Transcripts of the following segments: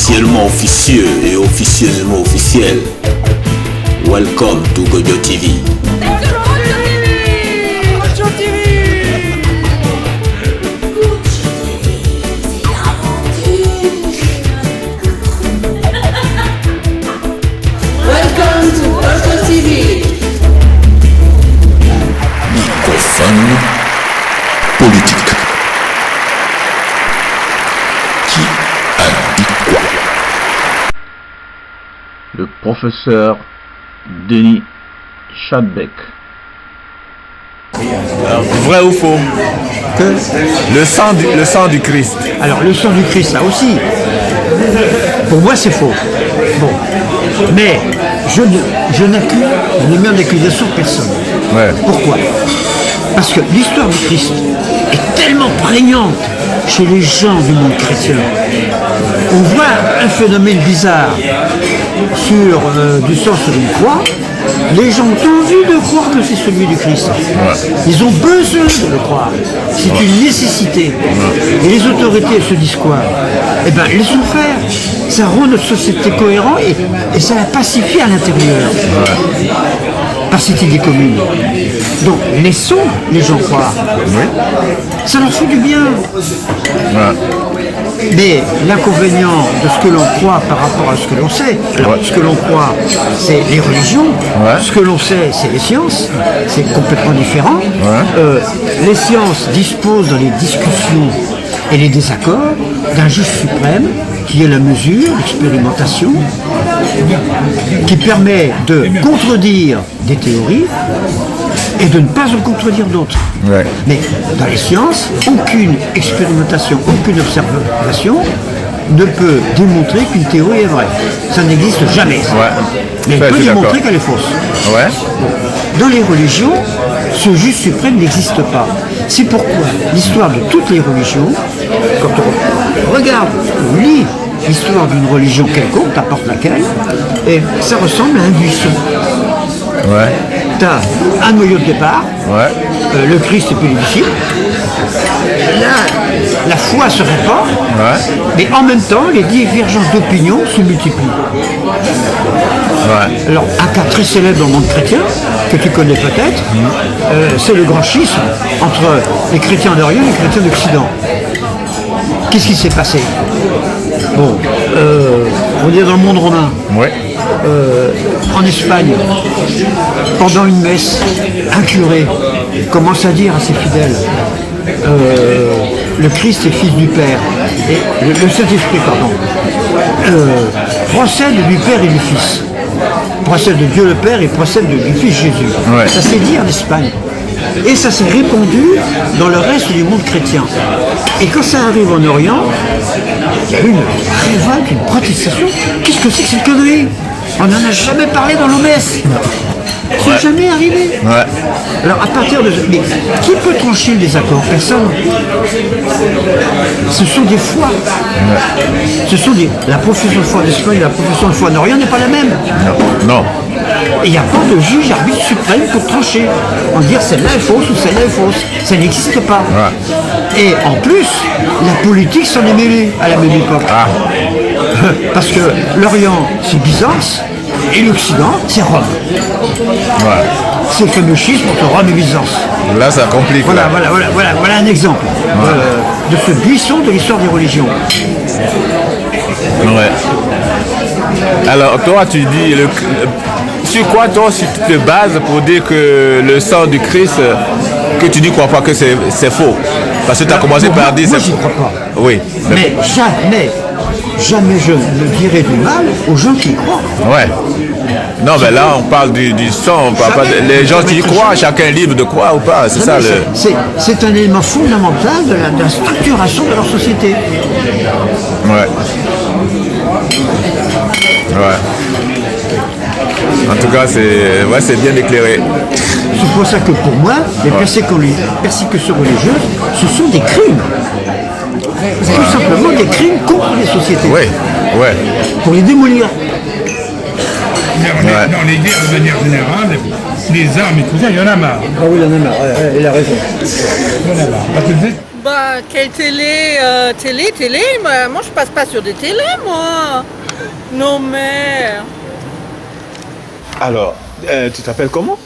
officiellement officieux et officieusement officiel. Welcome to Gojo TV. Welcome to Gojo TV. Microphone politique. Qui a dit quoi? Le professeur Denis Chadbeck. Alors, vrai ou faux? Le sang du Christ. Alors le sang du Christ, ça aussi, pour moi c'est faux. Bon, mais je ne mets en accusation personne. Ouais. Pourquoi? Parce que l'histoire du Christ est tellement prégnante chez les gens du monde chrétien. On voit un phénomène bizarre sur du sens d'une croix. Les gens ont envie de croire que c'est celui du Christ. Ouais. Ils ont besoin de le croire. C'est une nécessité. Et les autorités, elles se disent quoi? Eh bien, laissons faire. Ça rend notre société cohérente et ça la pacifie à l'intérieur. Par cette idée commune. Donc, laissons les gens croire. Ça leur fait du bien. Ouais. Mais l'inconvénient de ce que l'on croit par rapport à ce que l'on sait, alors ce que l'on croit, c'est les religions, ce que l'on sait, c'est les sciences, c'est complètement différent. Les sciences disposent dans les discussions et les désaccords d'un juge suprême qui est la mesure, l'expérimentation, qui permet de contredire des théories et de ne pas en contredire d'autres. Ouais. Mais dans les sciences, aucune expérimentation, aucune observation ne peut démontrer qu'une théorie est vraie. Ça n'existe jamais. Mais elle peut démontrer qu'elle est fausse. Ouais. Dans les religions, ce juge suprême n'existe pas. C'est pourquoi l'histoire de toutes les religions, quand on regarde, on lit l'histoire d'une religion quelconque, n'importe laquelle, et ça ressemble à un buisson. Ouais. Tu as un noyau de départ, le Christ et puis les disciples. Là, la foi se répand, mais en même temps, les divergences d'opinion se multiplient. Alors, un cas très célèbre dans le monde chrétien, que tu connais peut-être, c'est le grand schisme entre les chrétiens d'Orient et les chrétiens d'Occident. Qu'est-ce qui s'est passé? Bon, on est dans le monde romain. En Espagne, pendant une messe, un curé commence à dire à ses fidèles le Christ est fils du Père, et le Saint-Esprit, pardon, procède du Père et du Fils, procède de Dieu le Père et procède du Fils Jésus. Ça s'est dit en Espagne. Et ça s'est répandu dans le reste du monde chrétien. Et quand ça arrive en Orient, il y a eu une révolte, une protestation. Qu'est-ce que c'est que cette connerie? On n'en a jamais parlé dans nos messes. C'est jamais arrivé. Alors à partir de... Mais qui peut trancher le désaccord? Personne. Ce sont des foi. Ce sont des... La profession de foi d'Espagne et la profession de foi d'Orient n'est pas la même. Non. Et il n'y a pas de juge arbitre suprême pour trancher. En dire celle-là est fausse ou celle-là est fausse. Ça n'existe pas. Et en plus, la politique s'en est mêlée à la même époque. Parce que l'Orient, c'est Byzance, et l'Occident, c'est Rome. C'est le fameux schisme entre Rome et Byzance. Là, ça complique. Voilà un exemple de ce buisson de l'histoire des religions. Alors, toi, tu dis... Sur quoi, toi, tu te bases pour dire que le sang du Christ, que tu dis crois pas que c'est faux? Parce que tu as commencé par dire... Moi, j'y crois pas. Oui. Mais jamais je ne dirai du mal aux gens qui y croient. Non, mais là, on parle du sang. On parle pas les gens qui y croient, chacun est libre de croire ou pas. C'est ça le... C'est un élément fondamental de la structuration de leur société. En tout cas, c'est bien éclairé. C'est pour ça que pour moi, les persécutions religieuses, ce sont des crimes. Tout simplement des crimes contre les sociétés. Pour les démolir. Dans les guerres de manière générale, les armes et tout ça, il y en a marre. Ah oui, il y en a marre, il a raison. Il y en a marre. Parce que Bah, quelle télé télé moi je passe pas sur des télés, moi. Non, mais... Alors, tu t'appelles comment?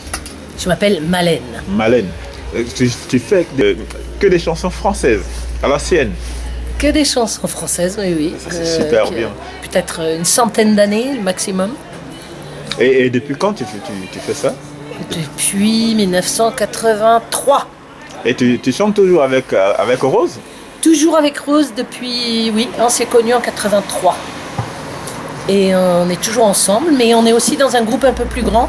Je m'appelle Malène. Malène. Tu fais que des chansons françaises, à l'ancienne. Que des chansons françaises, oui. C'est super bien. Peut-être une centaine d'années, le maximum. Et depuis quand tu fais ça? Depuis 1983. Et tu chantes toujours avec Rose? Toujours avec Rose depuis... Oui, on s'est connus en 83. Et on est toujours ensemble, mais on est aussi dans un groupe un peu plus grand,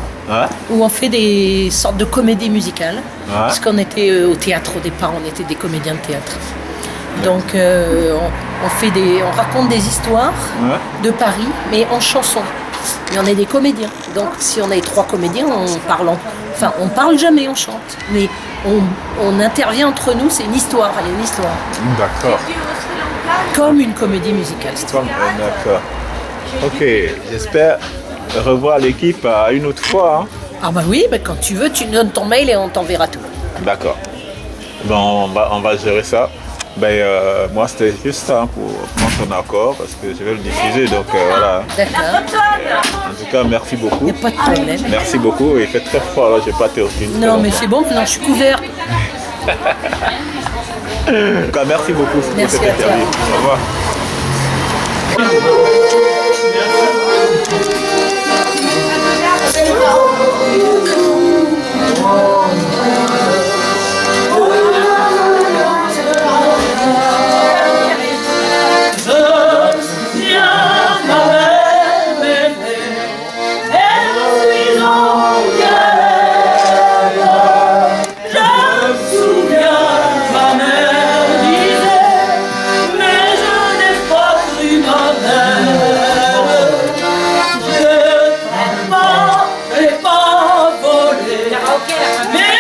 où on fait des sortes de comédies musicales. Parce qu'on était au théâtre au départ, on était des comédiens de théâtre. Donc on raconte des histoires de Paris, mais en chanson. Mais on est des comédiens. Donc si on est 3 comédiens, on parle jamais, on chante. Mais on intervient entre nous, c'est une histoire, il y a une histoire. D'accord. Comme une comédie musicale. D'accord. Ok, j'espère revoir l'équipe à une autre fois. Hein. Ah bah oui, quand tu veux, tu nous donnes ton mail et on t'enverra tout. D'accord. Bon, on va gérer ça. Moi, c'était juste ça pour prendre ton accord parce que je vais le diffuser. Donc voilà. D'accord. En tout cas, merci beaucoup. Il n'y a pas de problème. Merci beaucoup. Il fait très froid là, je n'ai pas terminé. Non, mais c'est bon, maintenant je suis couvert. En tout cas, merci beaucoup pour Merci cette à toi. interview. Au revoir. Mais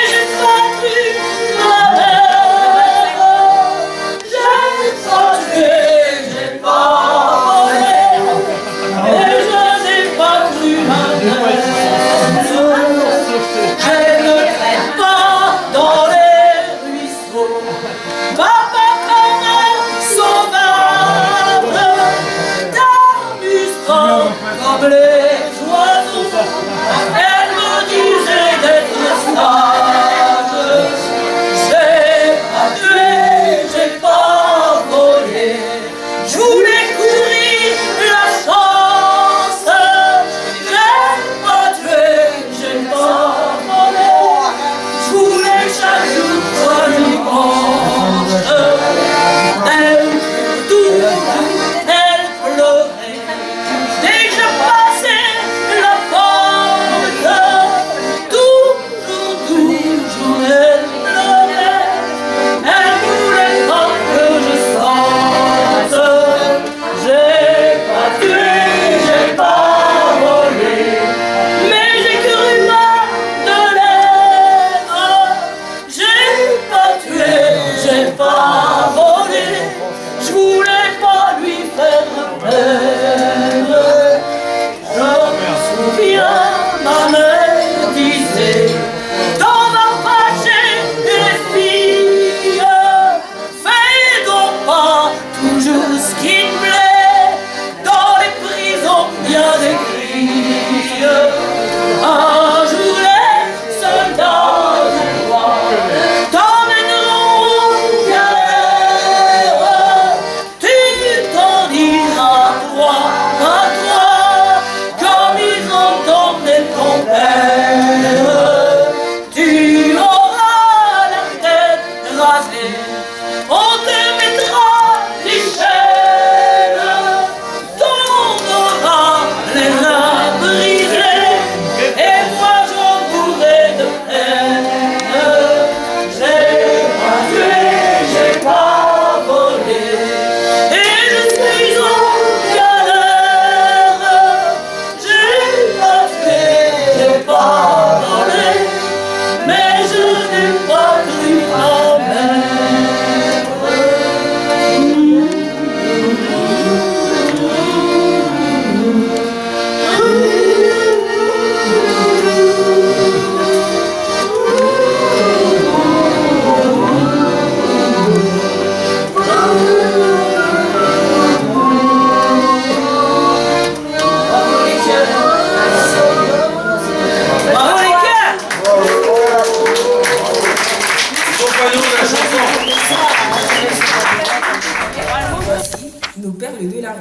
père, les deux, il arrive.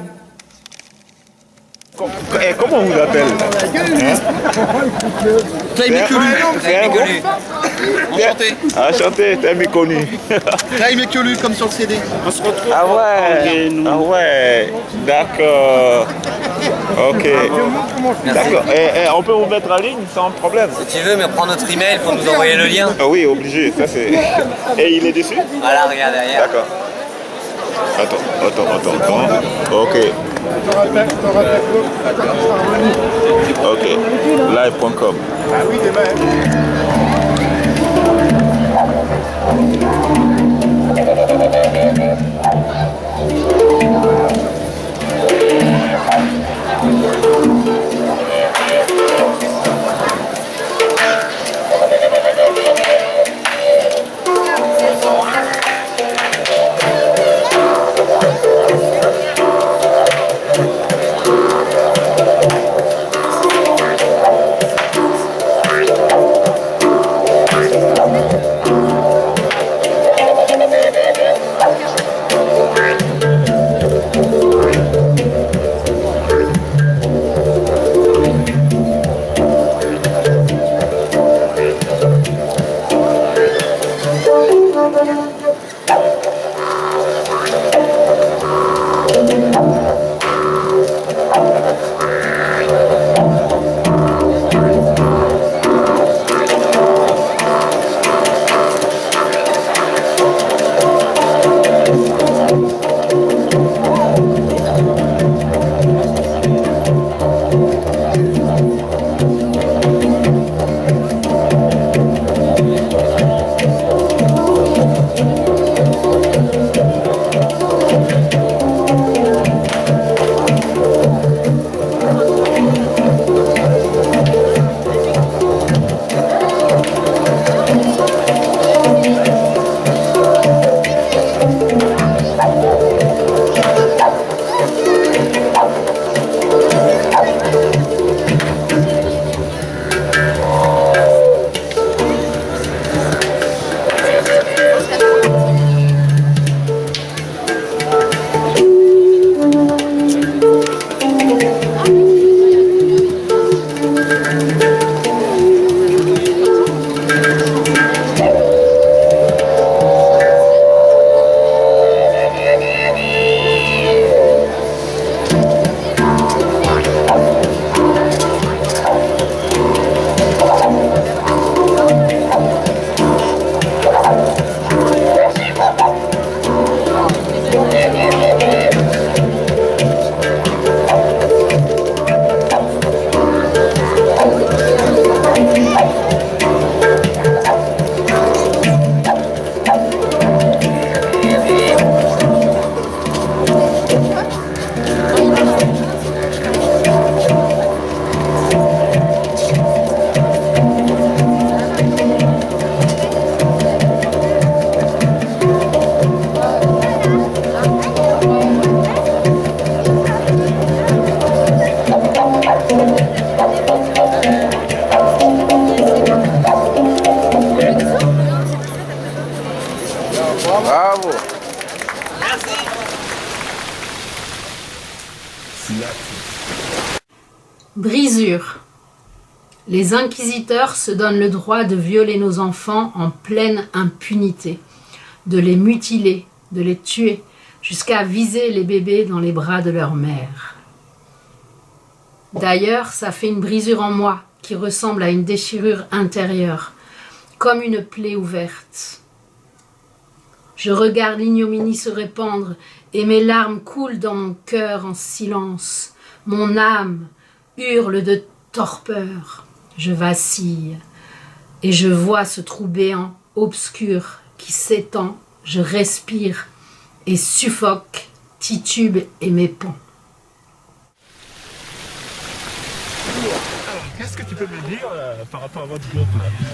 Comment on vous appelle Taille Mécolu. Enchanté. Enchanté, t'es méconnu. Taille Mécolu, comme sur le CD. On se retrouve. Ah ouais, d'accord. Ok. D'accord. Et on peut vous mettre en ligne sans problème. Si tu veux, mais prends notre email pour nous envoyer le lien. Ah oui, obligé, ça c'est... Et il est dessus? Voilà, regarde derrière. D'accord. Attends. Ok. Ok. Live.com. Bravo. Brisure. Les inquisiteurs se donnent le droit de violer nos enfants en pleine impunité, de les mutiler, de les tuer, jusqu'à viser les bébés dans les bras de leur mère. D'ailleurs, ça fait une brisure en moi qui ressemble à une déchirure intérieure, comme une plaie ouverte. Je regarde l'ignominie se répandre et mes larmes coulent dans mon cœur en silence. Mon âme hurle de torpeur. Je vacille et je vois ce trou béant, obscur, qui s'étend. Je respire et suffoque, titube et m'épand. Qu'est-ce que tu peux me dire par rapport à votre groupe?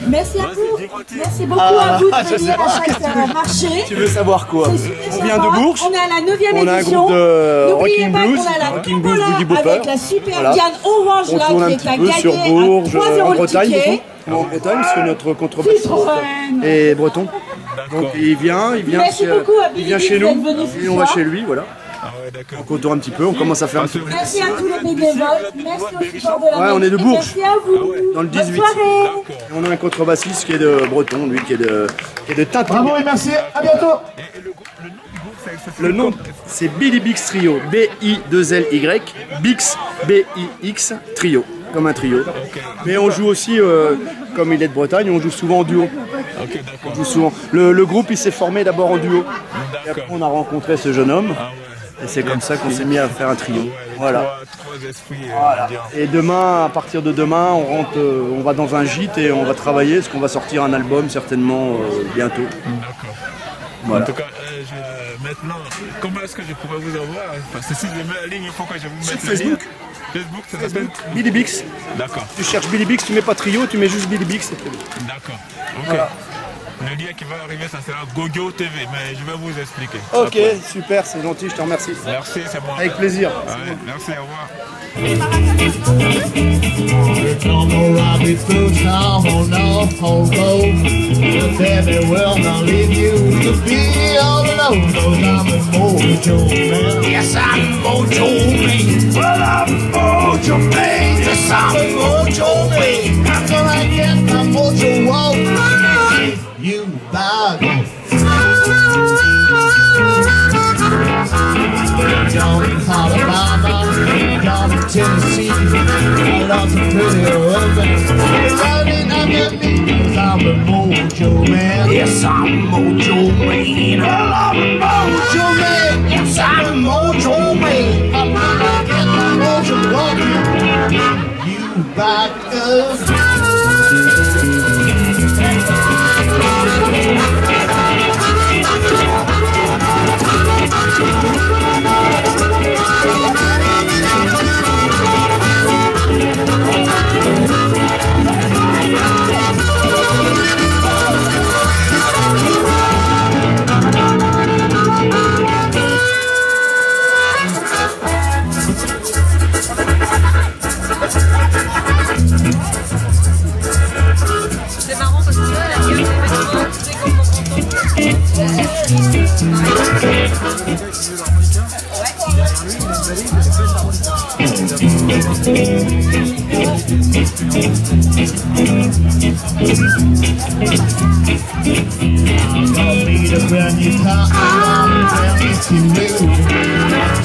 Merci à vous. Merci beaucoup à vous de venir à chaque marché. Tu veux savoir quoi? On vient de Bourges. On est à la 9e édition. On a un groupe de Rocking Blues, Rocking Blues Boogie Bopper. Avec la super Diane Orange là qui est à gagner sur Bourges, à 3 € en le Bretagne, ticket. en Bretagne, c'est notre contrebassiste et breton. Donc il vient Merci beaucoup à il vient chez nous et on va chez lui, voilà. On contourne un petit peu, on commence à faire un petit peu. Merci à tous les bénévoles, merci au support de la Ouais, on est de mairie, et Bourges, merci à vous. dans le 18. Bonne soirée. Et on a un contrebassiste qui est de Breton, lui, qui est de Tintin. Bravo et merci, à bientôt. Le nom, c'est Billy Bix Trio, B-I-2-L-Y, Bix, B-I-X, Trio, comme un trio. Mais on joue aussi, comme il est de Bretagne, on joue souvent en duo. On joue souvent. Le groupe, il s'est formé d'abord en duo. Et après, on a rencontré ce jeune homme. Et c'est comme ça qu'on s'est mis à faire un trio. Voilà. Et demain, à partir de demain, on rentre, on va dans un gîte et on va travailler, parce qu'on va sortir un album certainement bientôt. Voilà. En tout cas, maintenant, comment est-ce que je pourrais vous avoir? Parce que si je mets la ligne, il faut que je vous mette la ligne. Facebook, ça s'appelle Billy Bix. D'accord. Tu cherches Billy Bix, tu mets pas trio, tu mets juste Billy Bix. D'accord. Ok. Voilà. Le lien qui va arriver, ça sera Gogo TV, mais je vais vous expliquer. Ok, après. Super, c'est gentil, je te remercie. Merci, c'est moi. Avec plaisir. Ouais, merci, au revoir. Yes, I'm Mojo Man. Well, I'm Mojo Man. Yes, I'm Mojo Man. I'm gonna get my mojo on. You bag. Down in Alabama, down in Tennessee, right off the pretty woman. Running up at me, 'cause I'm a mojo man. Yes, I'm Mojo Man. Well, I'm a mojo man. Yes, I'm a mojo man. I'm gonna get my mojo walking. You back up. C'est marrant parce que là, la gueule, tu sais comment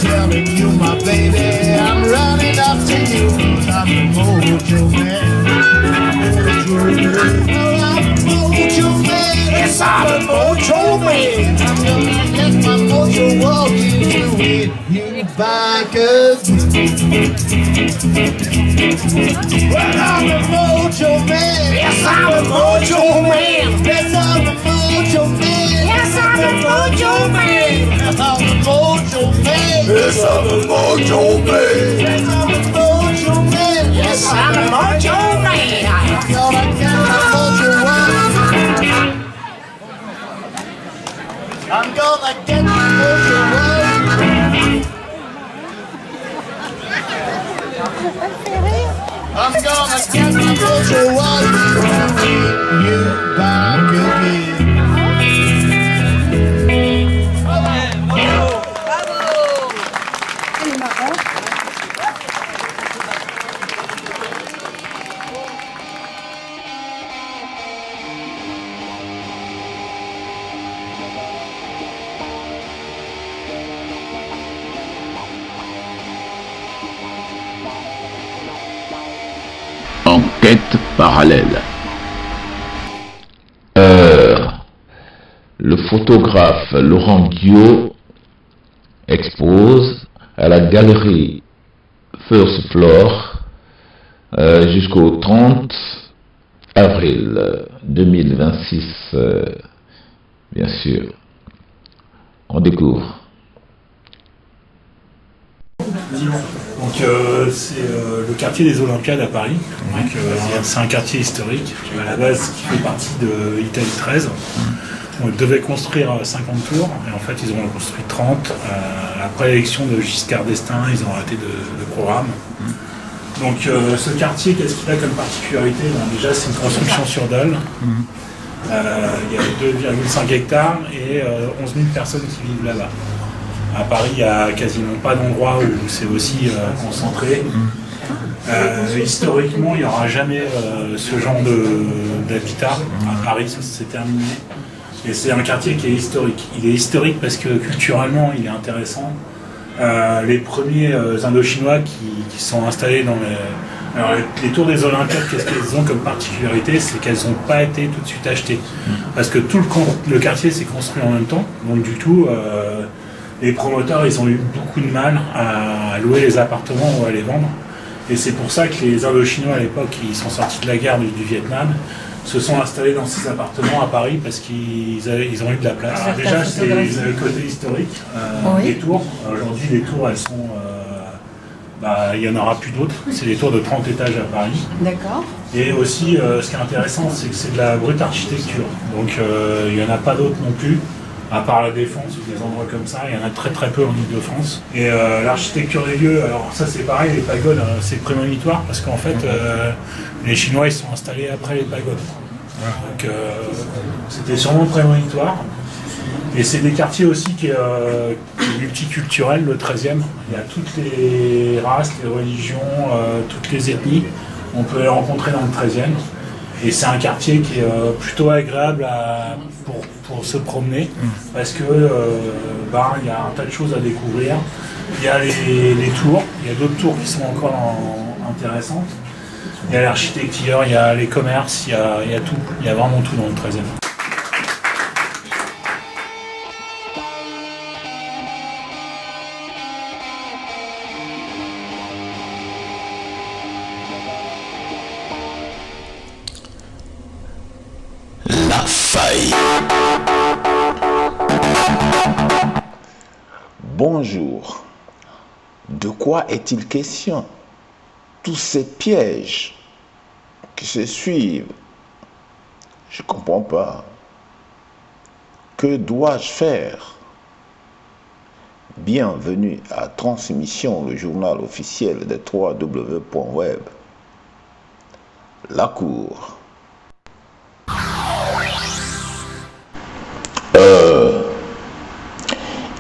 telling you, my baby, I'm running up to you. I'm a mojo man. Mojo man. Yes, I'm a mojo man. I'm gonna get my mojo walking through it. You back again. Well, I'm a mojo man. Yes, I'm a mojo man. Yes, I'm a mojo man. Yes, I'm a mojo man. I'm a mojo man. Yes, I'm a mojo man. Yes, I'm a mojo man. Yes, I'm a mojo man. I'm gonna get my mojo on. I'm gonna get my mojo on. I'm gonna get my mojo on. You back again. Enquête parallèle. Le photographe Laurent Guillot expose à la galerie First Floor jusqu'au 30 avril 2026, bien sûr. On découvre. Donc c'est le quartier des Olympiades à Paris. Donc, c'est un quartier historique à la base qui fait partie de Italie 13. On devait construire 50 tours et en fait ils ont construit 30. Après l'élection de Giscard d'Estaing, ils ont arrêté de programme. Donc ce quartier, qu'est-ce qu'il a comme particularité? Déjà c'est une construction sur dalle. Il y a 2,5 hectares et 11 000 personnes qui vivent là-bas. À Paris, il n'y a quasiment pas d'endroit où c'est aussi concentré. Historiquement, il n'y aura jamais ce genre d'habitat. À Paris, ça c'est terminé. Et c'est un quartier qui est historique. Il est historique parce que culturellement, il est intéressant. Les premiers Indochinois qui sont installés dans les tours des Olympiades, qu'est-ce qu'elles ont comme particularité? C'est qu'elles n'ont pas été tout de suite achetées. Parce que tout le quartier s'est construit en même temps. Donc du tout, les promoteurs, ils ont eu beaucoup de mal à louer les appartements ou à les vendre. Et c'est pour ça que les Indochinois à l'époque, qui sont sortis de la guerre du Vietnam, se sont installés dans ces appartements à Paris parce qu'ils ont eu de la place. Déjà, c'est le côté historique des tours. Aujourd'hui, les tours, elles sont... il n'y en aura plus d'autres. C'est des tours de 30 étages à Paris. D'accord. Et aussi, ce qui est intéressant, c'est que c'est de la brute architecture. Donc, il n'y en a pas d'autres non plus. À part la Défense ou des endroits comme ça, il y en a très très peu en Ile-de-France. Et l'architecture des lieux, alors ça c'est pareil, les pagodes, c'est prémonitoire parce qu'en fait, les Chinois ils sont installés après les pagodes. Donc c'était sûrement prémonitoire. Et c'est des quartiers aussi qui est multiculturel, le 13e. Il y a toutes les races, les religions, toutes les ethnies. On peut les rencontrer dans le 13e. Et c'est un quartier qui est plutôt agréable pour se promener parce que il y a un tas de choses à découvrir. Il y a les tours, il y a d'autres tours qui sont encore intéressantes. Il y a l'architecture, il y a les commerces, il y a tout. Il y a vraiment tout dans le 13e. Bonjour. De quoi est-il question? Tous ces pièges qui se suivent, je ne comprends pas. Que dois-je faire? Bienvenue à Transmission, le journal officiel des 3W.web. La Cour.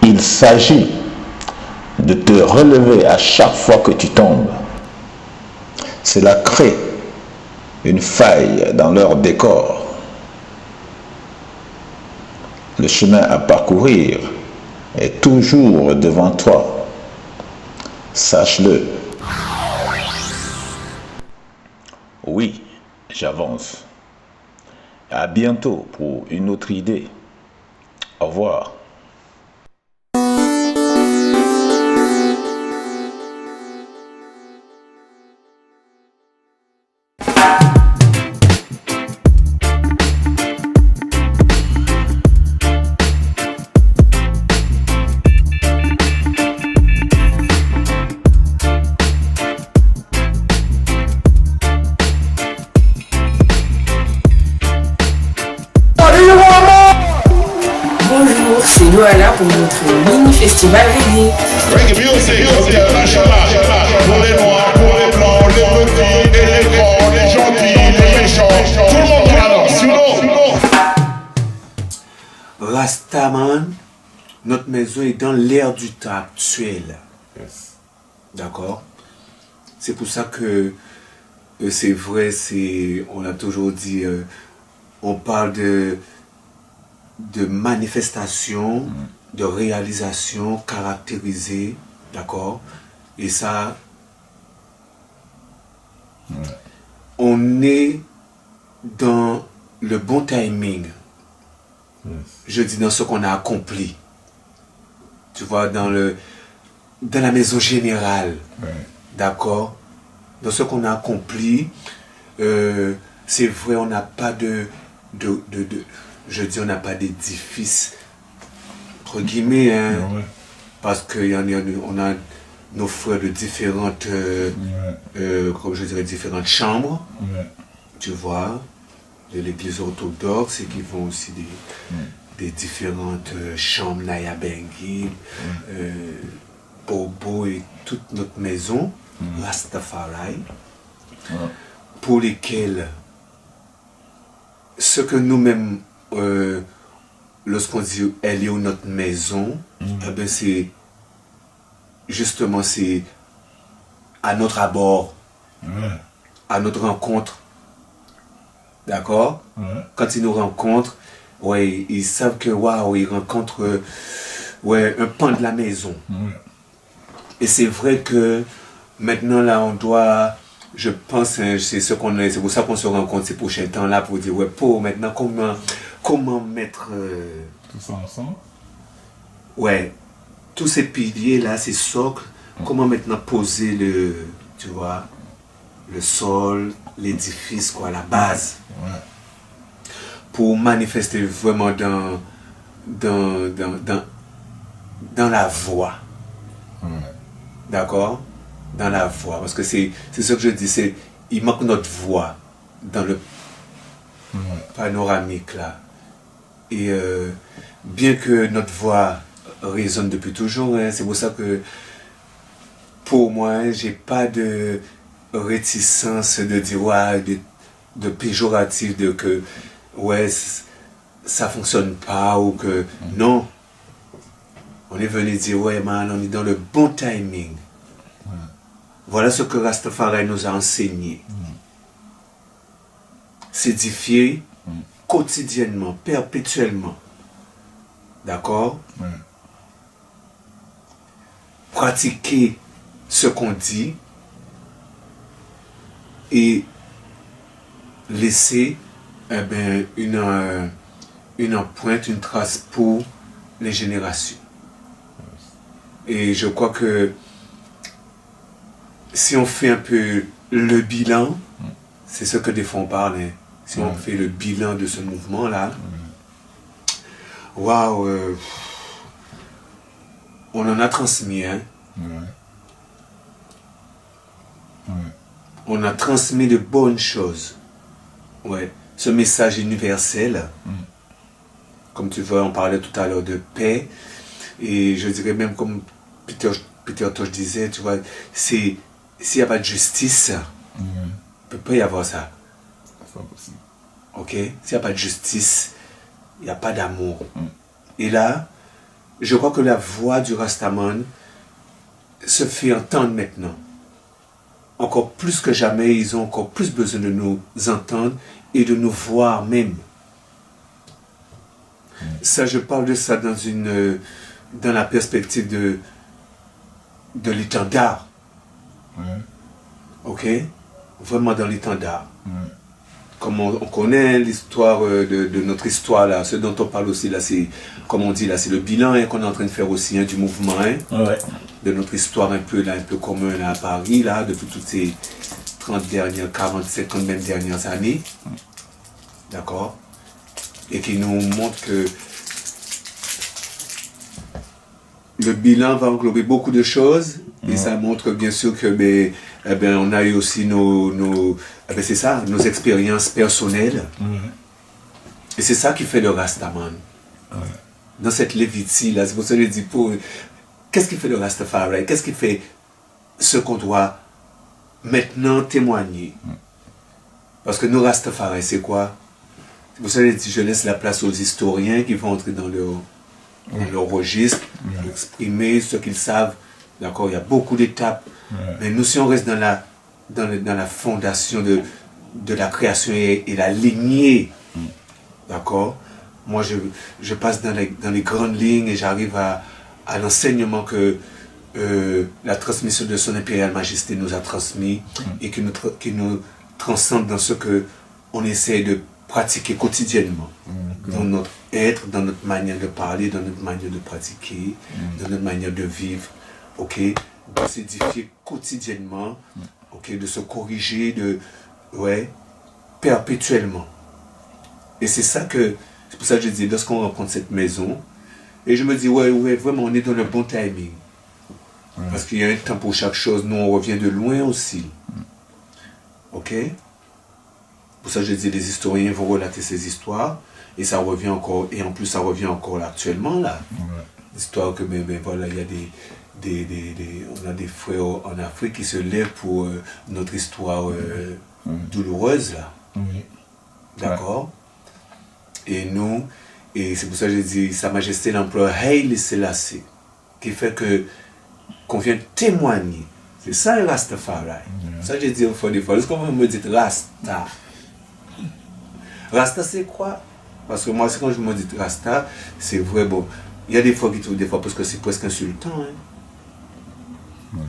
Il s'agit de te relever à chaque fois que tu tombes. Cela crée une faille dans leur décor. Le chemin à parcourir est toujours devant toi. Sache-le. Oui, j'avance. À bientôt pour une autre idée. Au revoir. Bonjour, c'est Noala pour notre mini-festival reggae. Reggae music, international. Pour les noirs, pour les blancs, les petits et les grands, les gentils, les méchants. Tout le monde alors, sinon. Rastaman, notre maison est dans l'air du temps actuel. D'accord? C'est pour ça que c'est vrai, on a toujours dit, on parle de manifestations, de réalisations caractérisées, d'accord? Et ça, on est dans le bon timing. Je dis dans ce qu'on a accompli. Tu vois, dans la maison générale, d'accord? Dans ce qu'on a accompli, c'est vrai, on n'a pas je dis on n'a pas d'édifice, entre guillemets, hein, parce qu'on a nos frères de différentes, comme je dirais, différentes chambres, tu vois, de l'église orthodoxe, et qui font aussi des différentes chambres, Naya Bengi, Bobo et toute notre maison, Rastafari, pour lesquels ce que nous-mêmes, lorsqu'on dit elle est où notre maison, eh ben c'est justement, c'est à notre abord, à notre rencontre. D'accord? Quand ils nous rencontrent, ouais, ils savent que, waouh, ils rencontrent un pan de la maison. Et c'est vrai que maintenant, là, on doit, je pense, c'est pour ça qu'on se rencontre ces prochains temps-là, pour dire, ouais, maintenant, comment mettre tout ça ensemble? Ouais, tous ces piliers-là, ces socles, comment maintenant poser tu vois, le sol, l'édifice, quoi, la base. Pour manifester vraiment dans la voix. D'accord? Dans la voix. Parce que c'est ce que je dis, il manque notre voix dans le panoramique là. Et bien que notre voix résonne depuis toujours, hein, c'est pour ça que pour moi, j'ai pas de réticence de dire de péjoratif, de que ça fonctionne pas ou que non. On est venu dire man, on est dans le bon timing. Voilà ce que Rastafari nous a enseigné. S'édifier quotidiennement, perpétuellement. D'accord? Pratiquer ce qu'on dit et laisser une empreinte, une trace pour les générations. Et je crois que si on fait un peu le bilan, c'est ce que des fois on parle, hein. Si on fait le bilan de ce mouvement-là, waouh, on en a transmis, hein. On a transmis de bonnes choses. Ce message universel, comme tu vois, on parlait tout à l'heure de paix, et je dirais même comme Peter Tosh disait, tu vois, s'il n'y a pas de justice, il ne peut pas y avoir ça. C'est pas possible. Ok? S'il n'y a pas de justice, il n'y a pas d'amour. Et là, je crois que la voix du Rastaman se fait entendre maintenant. Encore plus que jamais, ils ont encore plus besoin de nous entendre et de nous voir même. Ça, je parle de ça dans la perspective de l'étendard. Ok? Vraiment dans l'étendard. Comme on connaît l'histoire de notre histoire là, ce dont on parle aussi là, c'est, comme on dit là, c'est le bilan qu'on est en train de faire aussi du mouvement, de notre histoire un peu commun là, à Paris là, depuis toutes ces 30 dernières, 40, 50 même dernières années. D'accord? Et qui nous montre que le bilan va englober beaucoup de choses. Et ça montre bien sûr que on a eu aussi nos expériences personnelles. Et c'est ça qui fait le Rastaman. Dans cette Lévitie là, c'est pour ça que je dis qu'est-ce qui fait le Rastafari? Qu'est-ce qui fait ce qu'on doit maintenant témoigner? Parce que nos Rastafari, c'est quoi? C'est pour ça que je laisse la place aux historiens qui vont entrer dans leur registre, exprimer ce qu'ils savent. D'accord, il y a beaucoup d'étapes. Mais nous, si on reste dans la fondation de la création et la lignée, d'accord, moi je passe dans les grandes lignes et j'arrive à l'enseignement que la transmission de son impériale majesté nous a transmis et qui nous transcende dans ce qu'on essaie de pratiquer quotidiennement, dans notre être, dans notre manière de parler, dans notre manière de pratiquer, dans notre manière de vivre. Ok, de s'édifier quotidiennement, ok, de se corriger, perpétuellement. Et c'est pour ça que je dis, lorsqu'on rencontre cette maison, et je me dis, vraiment, on est dans le bon timing. Parce qu'il y a un temps pour chaque chose, nous on revient de loin aussi. Ok? Pour ça que je dis, les historiens vont relater ces histoires, et ça revient encore, et en plus ça revient encore là, actuellement, là. L'histoire que, voilà, il y a on a des frères en Afrique qui se lèvent pour notre histoire douloureuse là. D'accord? Et nous, et c'est pour ça que j'ai dit, Sa Majesté l'emploie Haile Selassie, qui fait que qu'on vient témoigner. C'est ça le Rastafari. Ça j'ai dit une fois des fois. Est-ce qu'on me dit Rasta? Rasta c'est quoi? Parce que moi quand je me dis Rasta, c'est vrai, bon, il y a des fois qui trouvent des fois parce que c'est presque insultant. Hein.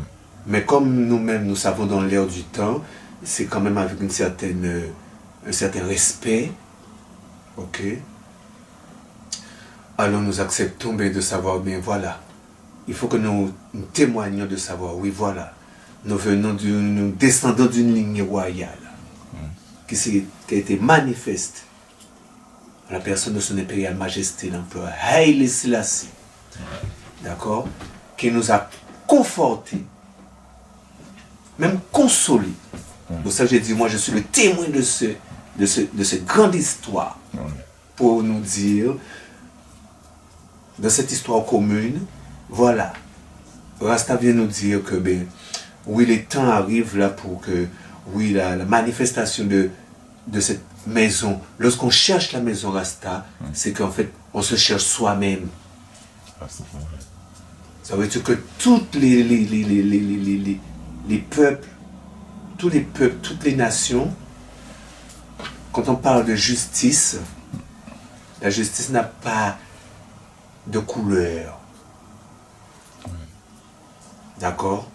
Mais comme nous-mêmes nous savons dans l'air du temps, c'est quand même avec un certain respect. Ok? Alors nous acceptons bien de savoir, bien voilà. Il faut que nous témoignions de savoir, oui voilà. Nous descendons d'une ligne royale qui a été manifeste à la personne de son impériale majesté, l'empereur Haile Selassie. D'accord? Qui nous a confortés, même consolés. Pour ça j'ai dit, moi je suis le témoin de cette grande histoire. Pour nous dire, dans cette histoire commune, voilà, Rasta vient nous dire que, ben, oui, les temps arrivent là pour que, oui, la manifestation de cette maison, lorsqu'on cherche la maison Rasta, c'est qu'en fait, on se cherche soi-même. Ça veut dire que toutes les peuples, tous les peuples, toutes les nations, quand on parle de justice, la justice n'a pas de couleur. D'accord?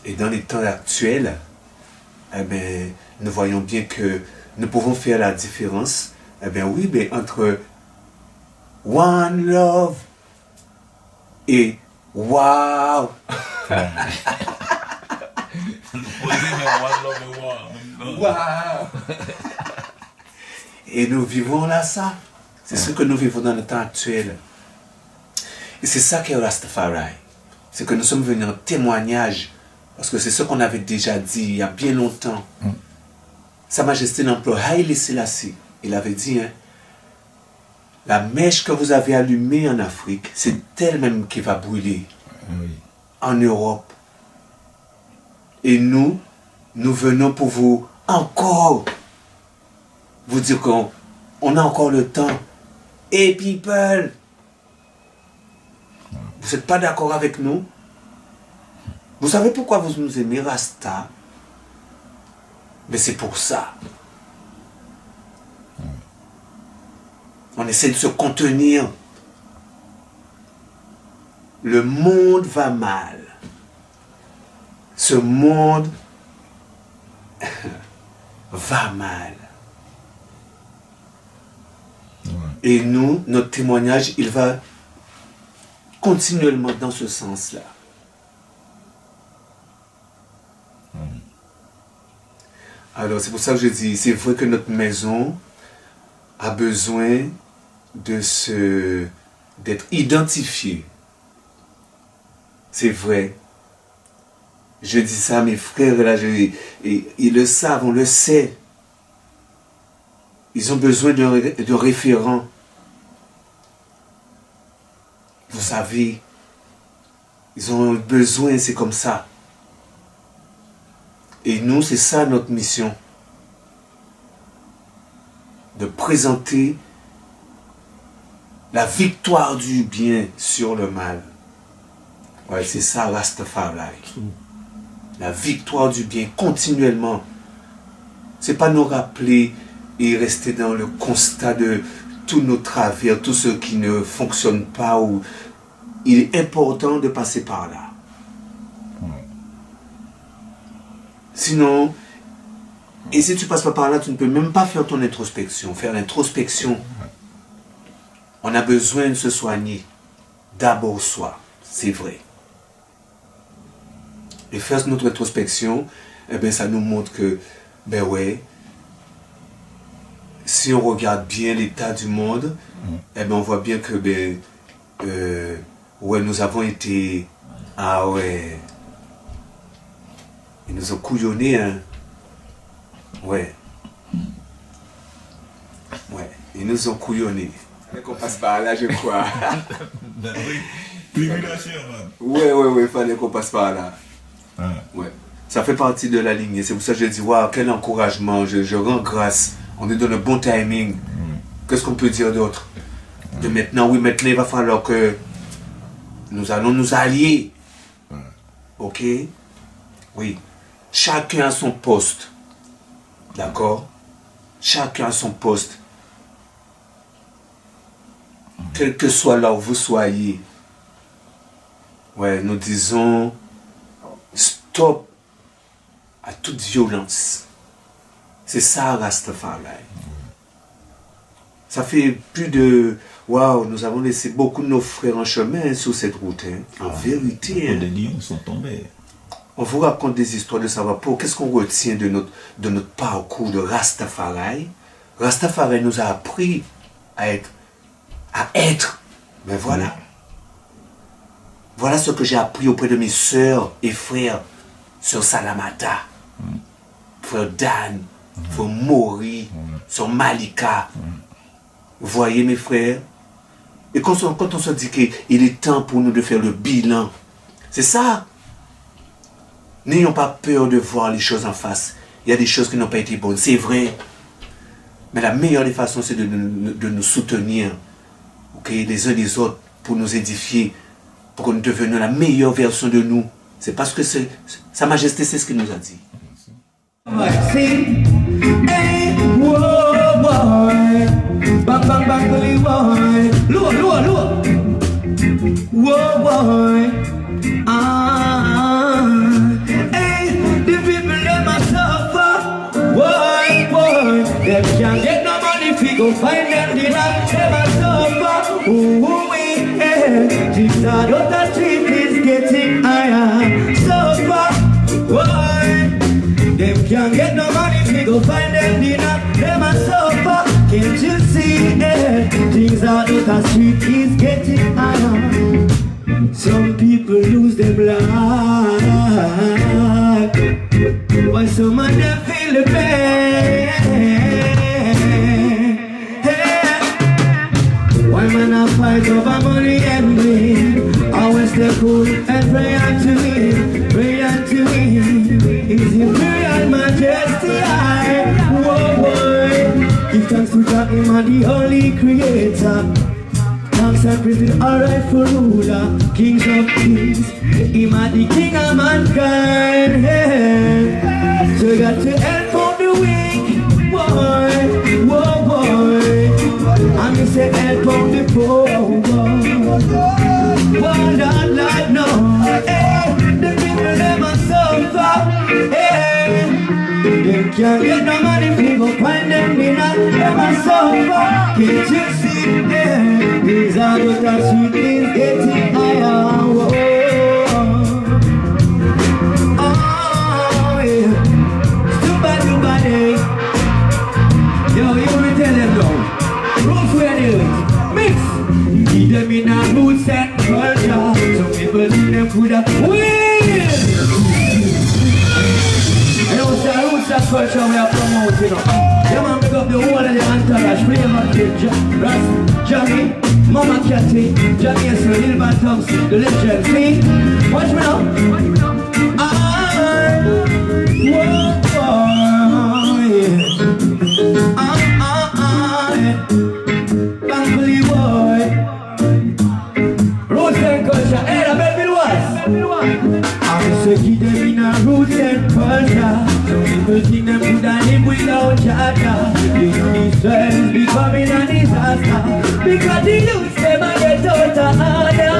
Et dans les temps actuels, eh bien, nous voyons bien que nous pouvons faire la différence, eh bien oui, ben, entre One Love et Wow. Wow. Et nous vivons là ça. C'est ce que nous vivons dans le temps actuel. Et c'est ça qu'est Rastafari. C'est que nous sommes venus en témoignage. Parce que c'est ce qu'on avait déjà dit il y a bien longtemps. Sa Majesté l'Empereur Haile Selassie, il avait dit, hein, la mèche que vous avez allumée en Afrique, c'est elle-même qui va brûler en Europe. Et nous venons pour vous encore vous dire qu'on a encore le temps. Hey people, vous n'êtes pas d'accord avec nous? Vous savez pourquoi vous nous aimez, Rasta? Mais c'est pour ça. On essaie de se contenir. Le monde va mal. Ce monde va mal. Et nous, notre témoignage, il va continuellement dans ce sens-là. Alors, c'est pour ça que je dis, c'est vrai que notre maison a besoin d'être identifiée. C'est vrai. Je dis ça à mes frères, là, ils le savent, on le sait. Ils ont besoin de référents. Vous savez, ils ont besoin, c'est comme ça. Et nous, c'est ça notre mission. De présenter la victoire du bien sur le mal. Ouais, c'est ça Rastafari. La victoire du bien continuellement. C'est pas nous rappeler et rester dans le constat de tous nos travers, tout ce qui ne fonctionne pas. Ou il est important de passer par là. Sinon, et si tu passes pas par là, tu ne peux même pas faire ton introspection. Faire l'introspection, on a besoin de se soigner. D'abord soi, c'est vrai. Et faire notre introspection, eh bien, ça nous montre que, ben ouais, si on regarde bien l'état du monde, eh bien, on voit bien que, ben, ouais, nous avons été, ah ouais, ils nous ont couillonnés, hein. Ouais. Ouais, ils nous ont couillonnés. Fallait qu'on passe par là, je crois. Ben oui. Tribulation, man. Ouais, fallait qu'on passe par là. Ouais. Ça fait partie de la lignée. C'est pour ça que je dis, waouh, quel encouragement. Je rends grâce. On est dans le bon timing. Qu'est-ce qu'on peut dire d'autre? De maintenant, oui, maintenant, il va falloir que nous allons nous allier. ok? Oui. Chacun a son poste. D'accord? Chacun a son poste. Quel que soit là où vous soyez. Ouais, nous disons stop à toute violence. C'est ça Rastafari. Ça fait plus de... Waouh, nous avons laissé beaucoup de nos frères en chemin sur cette route. Hein. En vérité. Les lions sont tombés. On vous raconte des histoires de savoir pour qu'est-ce qu'on retient de notre parcours de Rastafari. Rastafari nous a appris à être. Mais voilà. Voilà ce que j'ai appris auprès de mes sœurs et frères sur Salamata. Frère Dan, frère Mori, sur Malika. Vous voyez mes frères? Et quand on se dit qu'il est temps pour nous de faire le bilan, c'est ça. N'ayons pas peur de voir les choses en face. Il y a des choses qui n'ont pas été bonnes, c'est vrai. Mais la meilleure des façons, c'est de nous soutenir, okay, les uns les autres, pour nous édifier, pour que nous devenions la meilleure version de nous. C'est parce que Sa Majesté, c'est ce qu'il nous a dit. Bang bang bang bully boy, look look look, whoa boy, hey, the people them a suffer, boy, them can't get no money fi go find them dinner, them a suffer, ooh wee, hey, things out of the street is getting higher, suffer, boy, them can't get no money fi go find them dinner, them a suffer. Can't you see it? Things out of the street is getting higher. Some people lose their life, while some of them feel the pain. Why man I fight over money and win? Always stay cool and pray unto Him, pray unto Him. His Imperial Majesty I, whoa boy. Give thanks to God, Him and the Holy Creator. Thanks and praise to our rightful ruler, Kings of Kings. Him and the King of mankind. So you got to help out the weak, boy, whoa boy. And you say help out the poor, boy. Lord, no. Hey, the people them are suffer. Hey. Them can't get no money, people find them dinner, them a suffer. Can't you see them? These are the street is getting higher. Oh, yeah. Too bad, eh? Yo, you will tell them now. Roots where they live. Mix. Keep them in a roots and culture. Some people think them could have win. That culture we are promoting. Yeah man, pick up the whole of the entourage. Flavor Kid, Ras, Johnny, Mama Catty, Johnny S. Hilbert Thompson, the legend. See? Watch me now. Bangly boy. Roots and culture. Hey, the baby was. I'm say keep them in a roots and culture. People think them could have live without Jaja. You know these friends becoming a disaster, because the youth them a get out of order.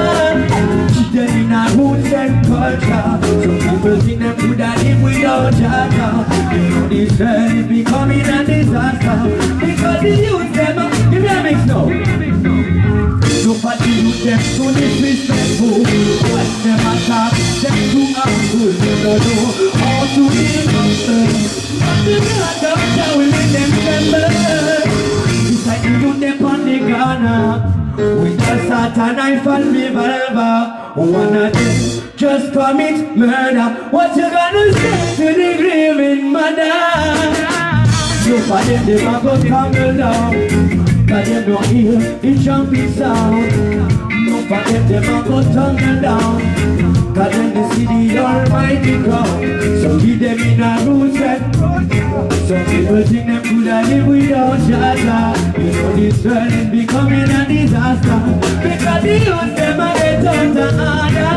Keep them in a roots and culture. Some people think them could have live without Jaja. You know these friends becoming a disaster, because the youth them a... Give me a mix now. So for the youth them so disrespectful. What them a talk, them too humble. They don't know how to live. The blood of the will make them tremble. It's like you do them on the corner with a Satan knife and revolver. One of them just commit murder. What you gonna say to the grieving mother? So for them they might go tumble down, cause them don't hear the jumping sound. No for them they might go tumble down, cause them they see the almighty crown. So keep them in a roots and some people think them could have live without Jaja. You know this world is becoming a disaster, because the youth them a get out of order.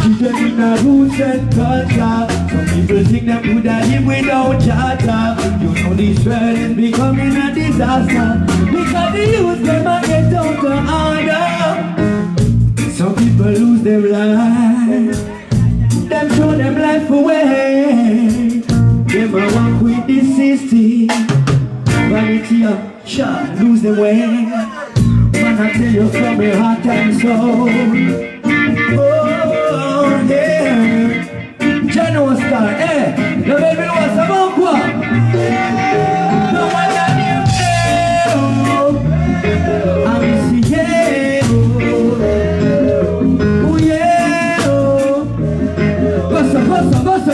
Keep them in a roots and culture. Some people think them could live without charter. You know this world is becoming a disaster because the youth them a get out of order. Some people lose their life. Them throw them life away. Them a walk with the system. Vanity of shot, lose the way. Man, I tell you from your heart and soul. Oh, yeah. General Star, eh? Le baby was avant quoi? No one than you, eh? I'm ici, yeah. Oh, yeah.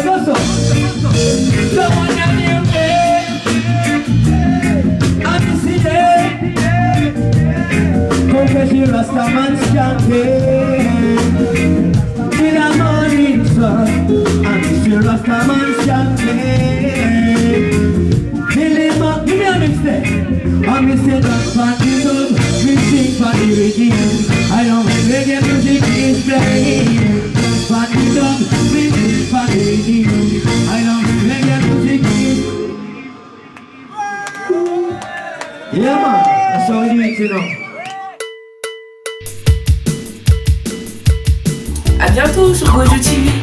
Gosso. No one than you, eh? I'm ici, yeah. Confession, Rastaman's champion. In a morning sun, I'm still Rastaman's champion. Dilemma, give me a mixtape. I'm still that party dub, we sing for the reggae. I don't make reggae music is playing. Party dub, we sing for the reggae. I don't make reggae music is. Yeah man, that's how we do it, you know. A bientôt sur Gojo TV.